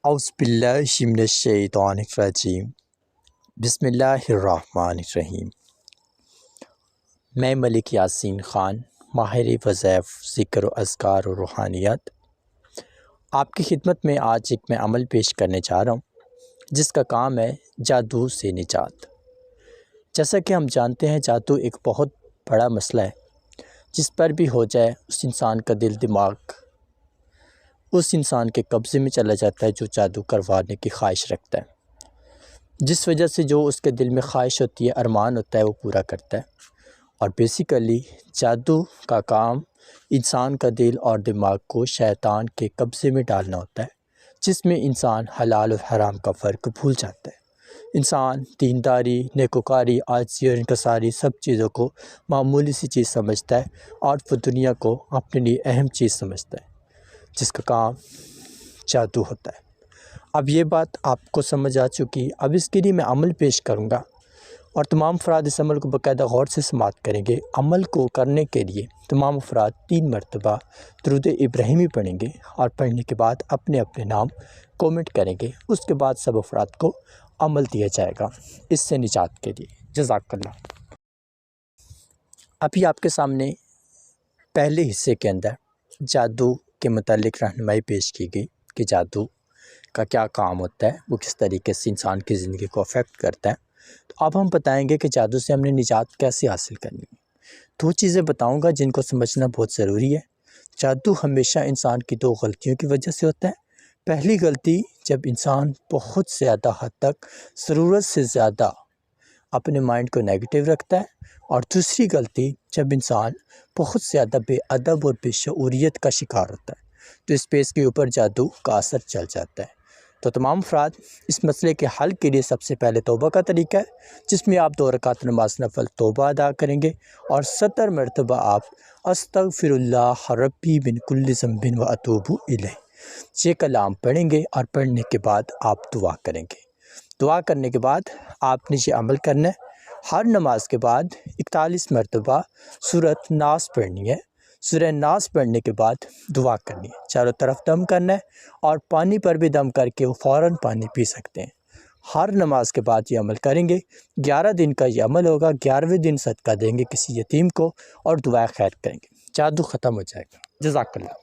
اعوذ باللہ من الشیطان الرجیم بسم اللہ الرحمن الرحیم۔ میں ملک یاسین خان، ماہر وظائف ذکر و اذکار و روحانیات، آپ کی خدمت میں آج ایک میں عمل پیش کرنے جا رہا ہوں جس کا کام ہے جادو سے نجات۔ جیسا کہ ہم جانتے ہیں جادو ایک بہت بڑا مسئلہ ہے، جس پر بھی ہو جائے اس انسان کا دل دماغ اس انسان کے قبضے میں چلا جاتا ہے جو جادو کروانے کی خواہش رکھتا ہے، جس وجہ سے جو اس کے دل میں خواہش ہوتی ہے، ارمان ہوتا ہے، وہ پورا کرتا ہے۔ اور بیسیکلی جادو کا کام انسان کا دل اور دماغ کو شیطان کے قبضے میں ڈالنا ہوتا ہے، جس میں انسان حلال اور حرام کا فرق بھول جاتا ہے۔ انسان دینداری، نیکوکاری، عاجزی اور انکساری سب چیزوں کو معمولی سی چیز سمجھتا ہے اور وہ دنیا کو اپنے لیے اہم چیز سمجھتا ہے، جس کا کام جادو ہوتا ہے۔ اب یہ بات آپ کو سمجھ آ چکی، اب اس کے لیے میں عمل پیش کروں گا اور تمام افراد اس عمل کو باقاعدہ غور سے سماعت کریں گے۔ عمل کو کرنے کے لیے تمام افراد 3 مرتبہ درود ابراہیمی پڑھیں گے اور پڑھنے کے بعد اپنے اپنے نام کومنٹ کریں گے۔ اس کے بعد سب افراد کو عمل دیا جائے گا اس سے نجات کے لیے۔ جزاک اللہ۔ ابھی آپ کے سامنے پہلے حصے کے اندر جادو کے متعلق رہنمائی پیش کی گئی کہ جادو کا کیا کام ہوتا ہے، وہ کس طریقے سے انسان کی زندگی کو افیکٹ کرتا ہے۔ تو اب ہم بتائیں گے کہ جادو سے ہم نے نجات کیسے حاصل کرنی ہے۔ 2 چیزیں بتاؤں گا جن کو سمجھنا بہت ضروری ہے۔ جادو ہمیشہ انسان کی 2 غلطیوں کی وجہ سے ہوتا ہے۔ پہلی غلطی جب انسان بہت زیادہ حد تک ضرورت سے زیادہ اپنے مائنڈ کو نیگیٹو رکھتا ہے، اور دوسری غلطی جب انسان بہت زیادہ بے ادب اور بے شعوریت کا شکار ہوتا ہے، تو اس پیس کے اوپر جادو کا اثر چل جاتا ہے۔ تو تمام افراد اس مسئلے کے حل کے لیے سب سے پہلے توبہ کا طریقہ ہے، جس میں آپ 2 رکعت نماز نفل توبہ ادا کریں گے اور 70 مرتبہ آپ استغفر اللہ ربی من کل ذنب و اتوب الیہ یہ کلام پڑھیں گے، اور پڑھنے کے بعد آپ دعا کریں گے۔ دعا کرنے کے بعد آپ نے یہ عمل کرنا ہے، ہر نماز کے بعد 41 مرتبہ سورۃ ناس پڑھنی ہے۔ سورہ ناس پڑھنے کے بعد دعا کرنی ہے، چاروں طرف دم کرنا ہے، اور پانی پر بھی دم کر کے وہ فوراً پانی پی سکتے ہیں۔ ہر نماز کے بعد یہ عمل کریں گے۔ 11 دن کا یہ عمل ہوگا۔ 11ویں دن صدقہ دیں گے کسی یتیم کو اور دعائے خیر کریں گے، جادو ختم ہو جائے گا۔ جزاک اللہ۔